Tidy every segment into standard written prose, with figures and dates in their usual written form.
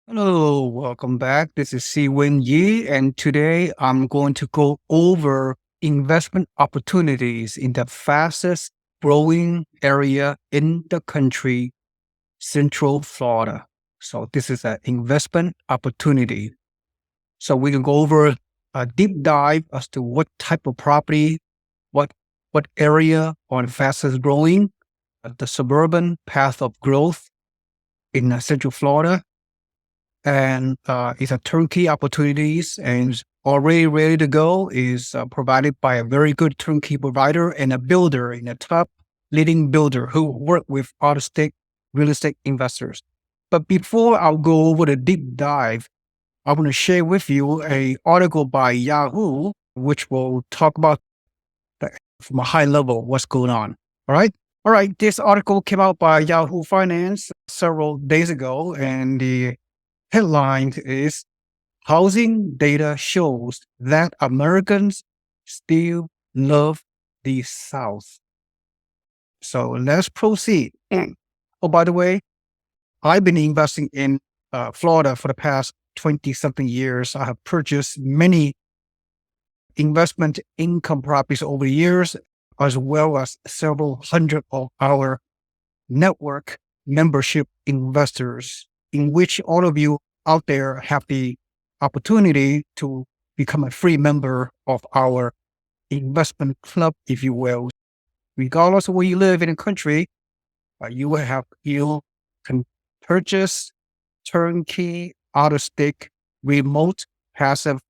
Hello, welcome back. This is Seewing Yee, and today I'm going to go over investment opportunities in the fastest growing area in the country, Central Florida. So this is an investment opportunity. So we can go over a deep dive as to what type of property, what what area on fastest growing, the suburban path of growth in Central Florida, and it's a turnkey opportunities and it's already ready to go. Is provided by a very good turnkey provider and a builder in a top leading builder who work with out-of-state real estate investors. But before I'll go over the deep dive, I want to share with you a article by Yahoo, which will talk about from a high level what's going on. All right. All right. This article came out by Yahoo Finance several days ago, and the headline is Housing Data Shows That Americans Still Love the South. So let's proceed. Oh, by the way, I've been investing in Florida for the past 20 something years. I have purchased many investment income properties over the years, as well as several hundred of our network membership investors, in which all of you out there have the opportunity to become a free member of our investment club, if you will. Regardless of where you live in the country, you can purchase turnkey, out-of-state, remote, passive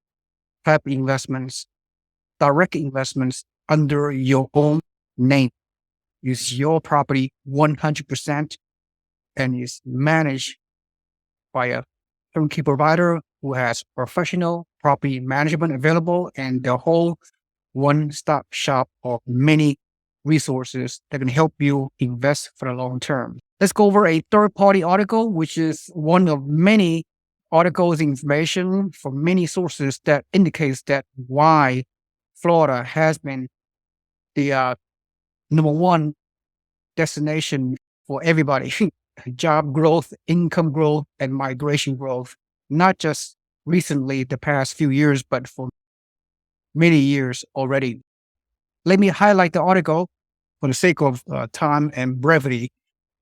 type investments, direct investments under your own name. It's your property 100% and is managed by a turnkey provider who has professional property management available and the whole one-stop shop of many resources that can help you invest for the long term. Let's go over a third-party article, which is one of many articles, information from many sources that indicates that why Florida has been the number one destination for everybody. Job growth, income growth, and migration growth, not just recently, the past few years, but for many years already. Let me highlight the article for the sake of time and brevity.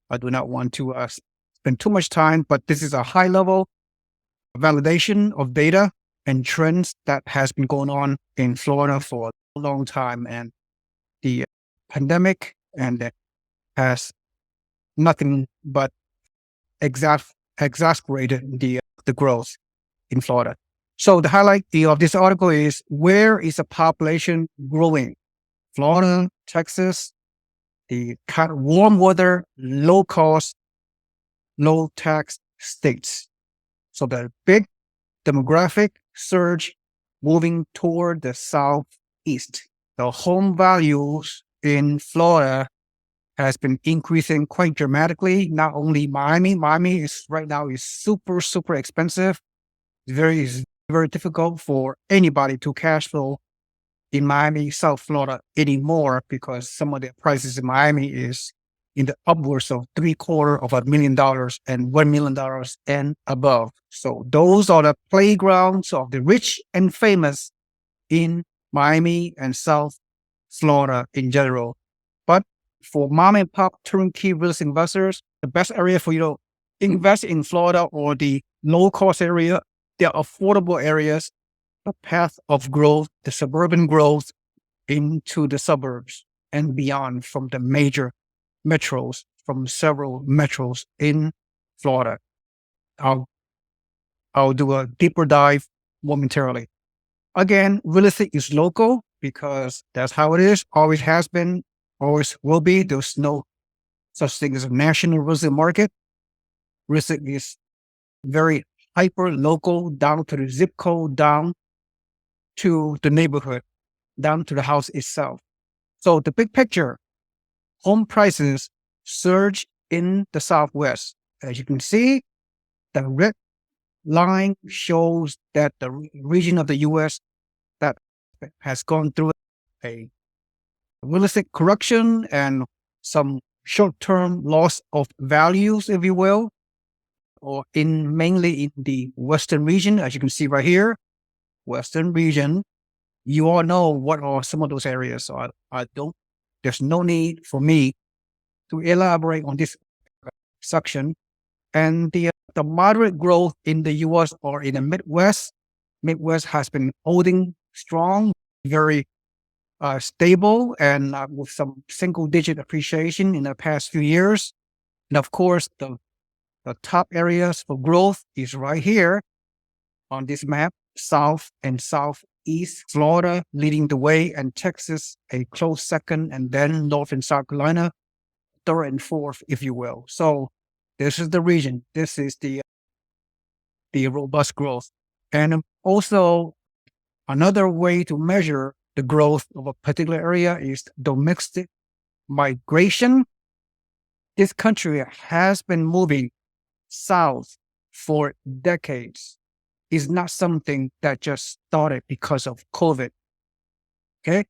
I do not want to spend too much time, but this is a high level validation of data and trends that has been going on in Florida for a long time. And the pandemic and has nothing but exasperated the growth in Florida. So the highlight of this article is where is the population growing? Florida, Texas, the kind of warm weather, low cost, low tax states. So the big demographic surge moving toward the southeast. The home values in Florida has been increasing quite dramatically. Not only Miami is right now is super expensive. It's very difficult for anybody to cash flow in Miami, South Florida anymore because some of the prices in Miami is in the upwards of $750,000 and $1 million and above. So those are the playgrounds of the rich and famous in Miami and South Florida in general. But for mom and pop turnkey real estate investors, the best area for you to invest in Florida or the low cost area, the affordable areas, the path of growth, the suburban growth into the suburbs and beyond from the major metros, from several metros in Florida. I'll do a deeper dive momentarily. Again, real estate is local because that's how it is, always has been, always will be. There's no such thing as a national real estate market. Real estate is very hyper local, down to the zip code, down to the neighborhood, down to the house itself. So the big picture, home prices surge in the Southwest. As you can see, the red line shows that the region of the U.S. that has gone through a real estate correction and some short-term loss of values, if you will, or in mainly in the Western region, as you can see right here, Western region. You all know what are some of those areas. So I don't, there's no need for me to elaborate on this section. And the moderate growth in the US or in the Midwest, Midwest has been holding strong, very stable, and with some single digit appreciation in the past few years. And of course, the top areas for growth is right here on this map, South and Southeast Florida leading the way, and Texas a close second, and then North and South Carolina, third and fourth, if you will. So this is the region. This is the robust growth. And also another way to measure the growth of a particular area is domestic migration. This country has been moving south for decades. It's not something that just started because of COVID. Okay.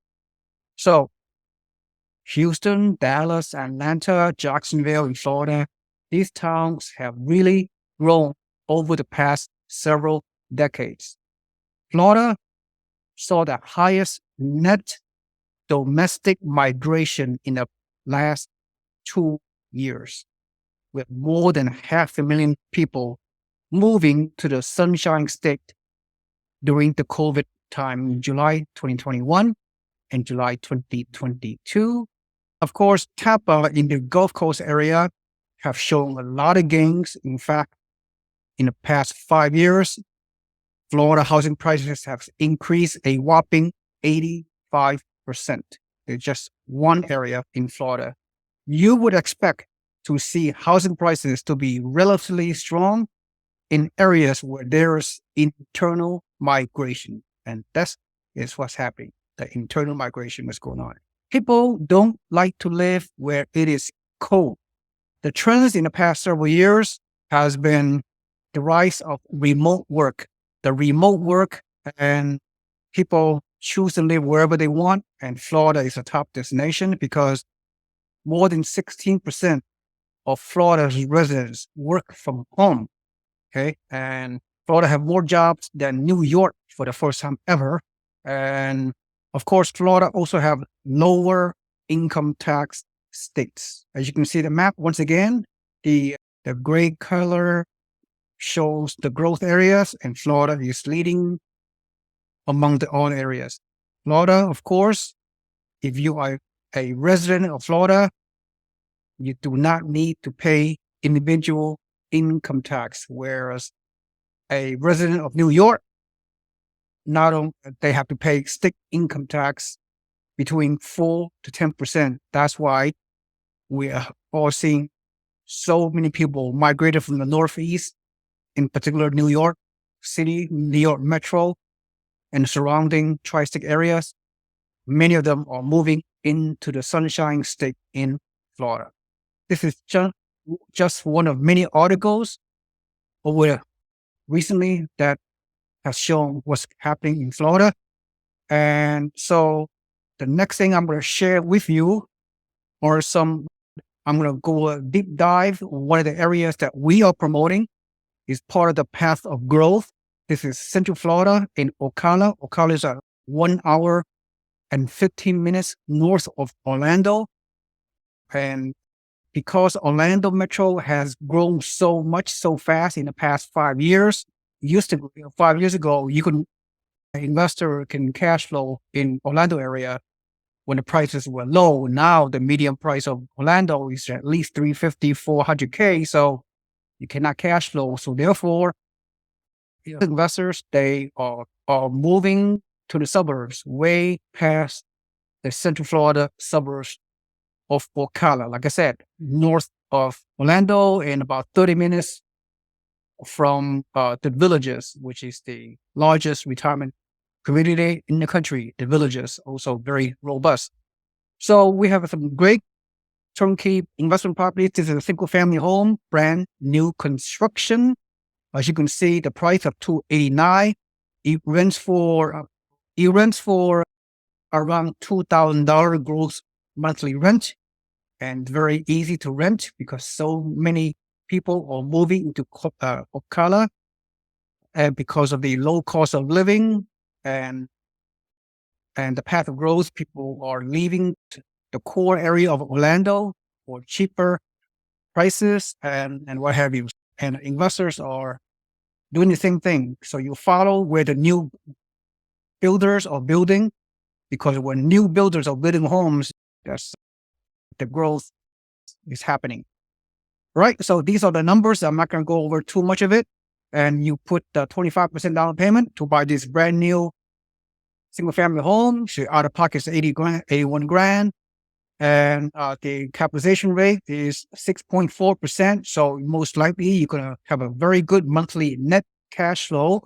So Houston, Dallas, Atlanta, Jacksonville in Florida, these towns have really grown over the past several decades. Florida saw the highest net domestic migration in the last 2 years, with more than 500,000 people moving to the Sunshine State during the COVID time in July 2021 and July 2022. Of course, Tampa in the Gulf Coast area have shown a lot of gains. In fact, in the past 5 years, Florida housing prices have increased a whopping 85%. It's just one area in Florida. You would expect to see housing prices to be relatively strong in areas where there's internal migration. And that is what's happening. The internal migration is going on. People don't like to live where it is cold. The trends in the past several years has been the rise of remote work. The remote work, and people choose to live wherever they want. And Florida is a top destination because more than 16% of Florida's residents work from home. Okay. And Florida have more jobs than New York for the first time ever. And of course, Florida also have lower income tax states. As you can see the map, once again, the gray color shows the growth areas, and Florida is leading among the all areas. Florida, of course, if you are a resident of Florida, you do not need to pay individual income tax, whereas a resident of New York, not only they have to pay state income tax between 4 to 10%. That's why we are all seeing so many people migrated from the Northeast, in particular New York City, New York Metro, and surrounding tri-state areas. Many of them are moving into the Sunshine State in Florida. This is just one of many articles over recently that has shown what's happening in Florida. And so the next thing I'm going to share with you I'm going to go a deep dive on one of the areas that we are promoting is part of the path of growth. This is Central Florida in Ocala. Ocala is 1 hour and 15 minutes north of Orlando. And because Orlando Metro has grown so much, so fast in the past 5 years, 5 years ago, an investor can cash flow in Orlando area when the prices were low. Now the median price of Orlando is at least 350, 400K. So you cannot cash flow. So therefore, investors, they are moving to the suburbs, way past the Central Florida suburbs of Ocala. Like I said, north of Orlando and about 30 minutes from the Villages, which is the largest retirement community in the country. The Villages, also very robust. So we have some great turnkey investment properties. This is a single family home, brand new construction. As you can see, the price of $289. It rents for around $2,000 gross monthly rent, and very easy to rent because so many people are moving into Ocala, and because of the low cost of living and the path of growth, people are leaving the core area of Orlando for cheaper prices and what have you. And investors are doing the same thing. So you follow where the new builders are building, because when new builders are building homes, that's the growth is happening. Right. So these are the numbers. I'm not going to go over too much of it. And you put the 25% down payment to buy this brand new single family home. So out of pocket is 81 grand. And the capitalization rate is 6.4%. So most likely you're going to have a very good monthly net cash flow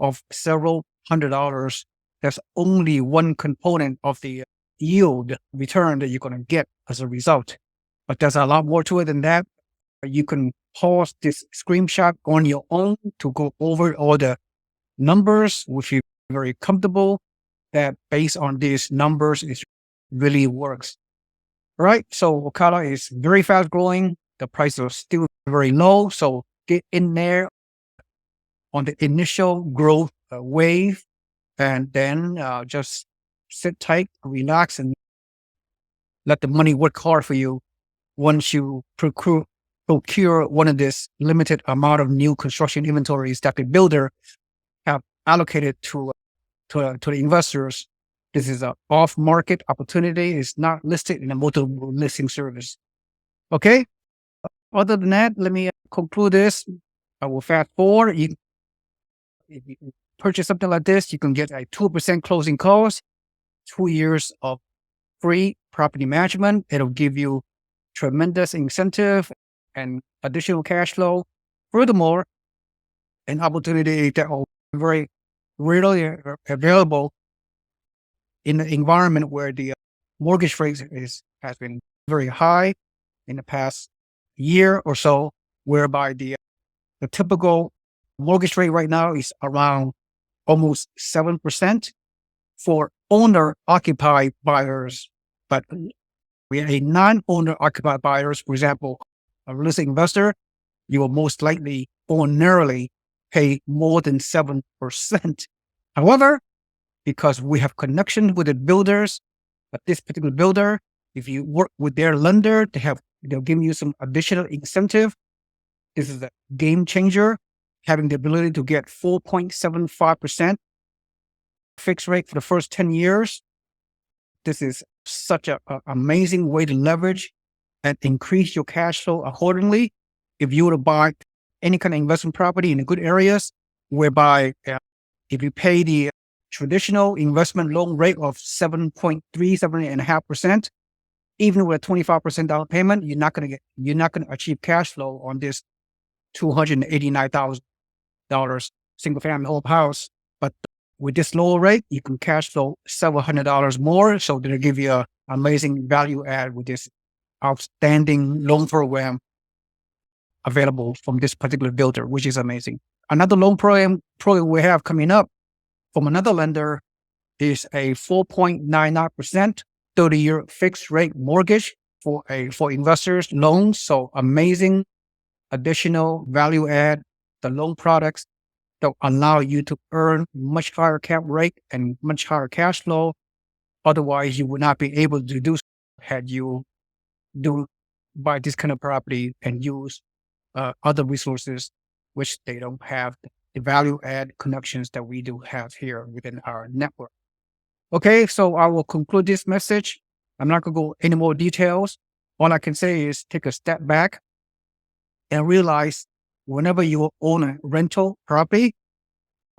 of several $100s. That's only one component of the yield return that you're going to get as a result. But there's a lot more to it than that. You can pause this screenshot on your own to go over all the numbers, which you're very comfortable that based on these numbers, it really works. Right? So Ocala is very fast growing. The prices are still very low. So get in there on the initial growth wave, and then just sit tight, relax, and let the money work hard for you once you procure one of this limited amount of new construction inventories that the builder have allocated to the investors. This is an off-market opportunity. It's not listed in a multiple listing service. Okay. Other than that, let me conclude this. I will fast forward. If you purchase something like this, you can get a 2% closing cost, 2 years of free property management. It'll give you tremendous incentive and additional cash flow. Furthermore, an opportunity that are very readily available in an environment where the mortgage rate has been very high in the past year or so, whereby the typical mortgage rate right now is around almost 7% for owner-occupied buyers. But we have a non-owner-occupied buyers, for example, a real estate investor, you will most likely ordinarily pay more than 7%. However, because we have connection with the builders, but this particular builder, if you work with their lender, they'll give you some additional incentive. This is a game changer, having the ability to get 4.75% fixed rate for the first 10 years. This is such an amazing way to leverage and increase your cash flow accordingly. If you were to buy any kind of investment property in the good areas, whereby if you pay the traditional investment loan rate of 7.5%, even with a 25% down payment, you're not going to achieve cash flow on this $289,000 single family home house. But with this lower rate, you can cash flow several $100s more. So they'll give you an amazing value add with this outstanding loan program available from this particular builder, which is amazing. Another loan program we have coming up from another lender is a 4.99% 30-year fixed rate mortgage for investors loans. So amazing additional value add, the loan products that allow you to earn much higher cap rate and much higher cash flow. Otherwise, you would not be able to do so had you buy this kind of property and use other resources, which they don't have the value add connections that we do have here within our network. Okay, so I will conclude this message. I'm not going to go any more details. All I can say is take a step back and realize whenever you own a rental property,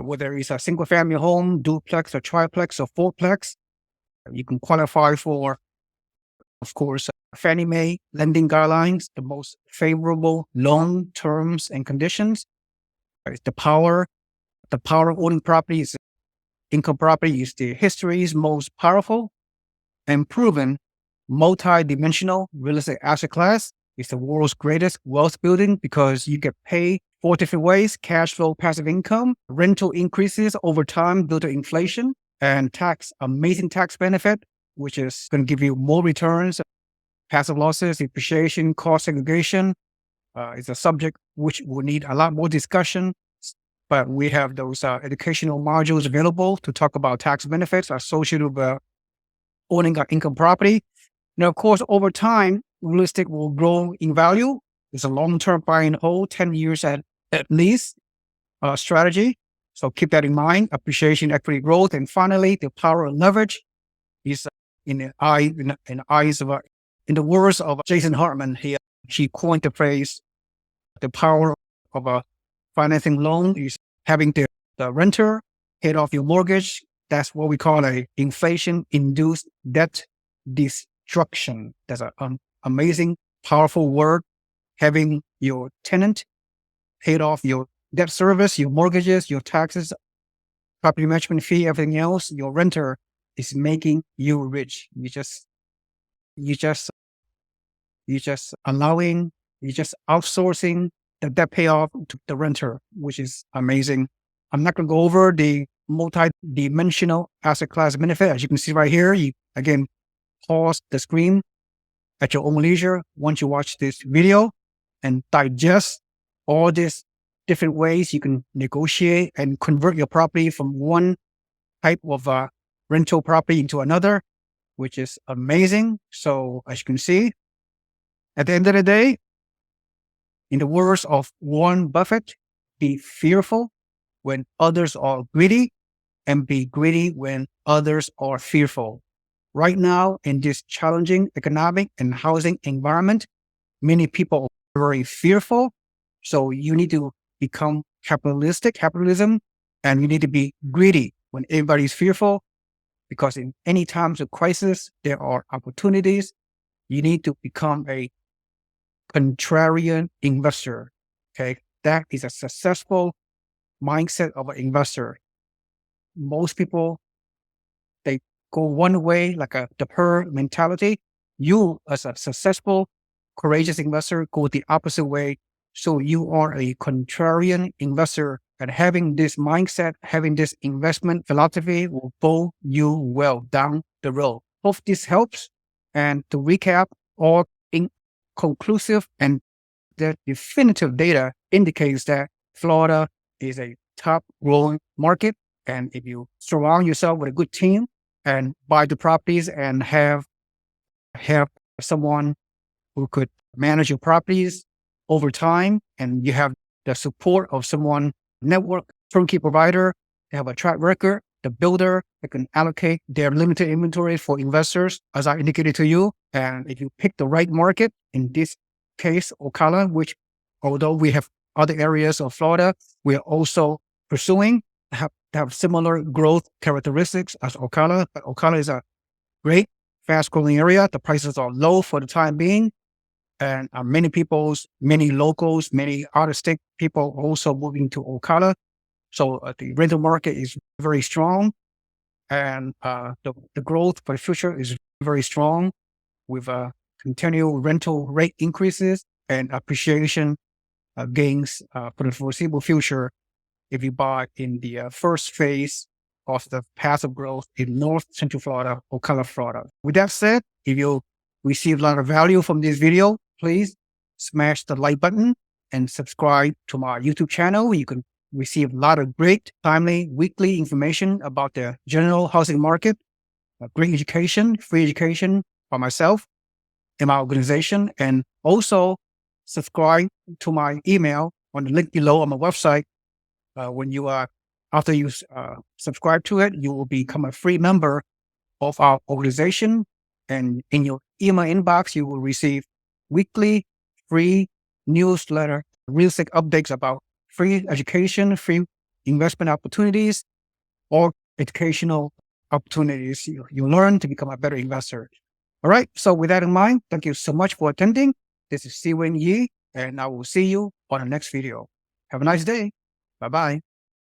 whether it's a single family home, duplex or triplex or fourplex, you can qualify for, of course, Fannie Mae lending guidelines, the most favorable loan terms and conditions. The power of owning property is income property is the history's most powerful and proven multi-dimensional real estate asset class. It's the world's greatest wealth building because you get paid 4 different ways: cash flow, passive income, rental increases over time due to inflation, and amazing tax benefit, which is going to give you more returns, passive losses, depreciation, cost segregation, It's a subject which will need a lot more discussion, but we have those educational modules available to talk about tax benefits associated with owning an income property. Now, of course, over time, real estate will grow in value. It's a long-term buy and hold, 10 years at least strategy. So keep that in mind. Appreciation, equity growth, and finally, the power of leverage is in the words of Jason Hartman. He coined the phrase, "The power of a financing loan is having the renter paid off your mortgage." That's what we call a inflation-induced debt destruction. That's an amazing, powerful word. Having your tenant paid off your debt service, your mortgages, your taxes, property management fee, everything else. Your renter is making you rich. You just outsourcing the debt payoff to the renter, which is amazing. I'm not going to go over the multi-dimensional asset class benefit. As you can see right here, you again pause the screen at your own leisure once you watch this video and digest all these different ways you can negotiate and convert your property from one type of rental property into another, which is amazing. So as you can see, at the end of the day, in the words of Warren Buffett, be fearful when others are greedy and be greedy when others are fearful. Right now, in this challenging economic and housing environment, many people are very fearful. So you need to become capitalism, and you need to be greedy when everybody's fearful, because in any times of crisis, there are opportunities. You need to become a contrarian investor. Okay. That is a successful mindset of an investor. Most people, they go one way, like the herd mentality. You, as a successful, courageous investor, go the opposite way. So you are a contrarian investor, and having this mindset, having this investment philosophy will bode you well down the road. Hope this helps. And to recap, all conclusive and the definitive data indicates that Florida is a top growing market. And if you surround yourself with a good team and buy the properties and have someone who could manage your properties over time, and you have the support of someone, network, turnkey provider, they have a track record, the builder that can allocate their limited inventory for investors, as I indicated to you. And if you pick the right market, in this case, Ocala, which although we have other areas of Florida, we are also pursuing, have similar growth characteristics as Ocala. But Ocala is a great, fast-growing area. The prices are low for the time being. And many locals, many out-of-state people also moving to Ocala. So the rental market is very strong. And the growth for the future is very strong, with continual rental rate increases and appreciation gains for the foreseeable future if you buy in the first phase of the path of growth in North Central Florida, Ocala, Florida. With that said, if you receive a lot of value from this video, please smash the like button and subscribe to my YouTube channel. You can receive a lot of great, timely, weekly information about the general housing market, great education, free education by myself and my organization, and also subscribe to my email on the link below on my website. After you subscribe to it, you will become a free member of our organization. And in your email inbox, you will receive weekly free newsletter, real estate updates about free education, free investment opportunities, or educational opportunities you learn to become a better investor. All right. So with that in mind, thank you so much for attending. This is Seewing Yee, and I will see you on the next video. Have a nice day. Bye-bye.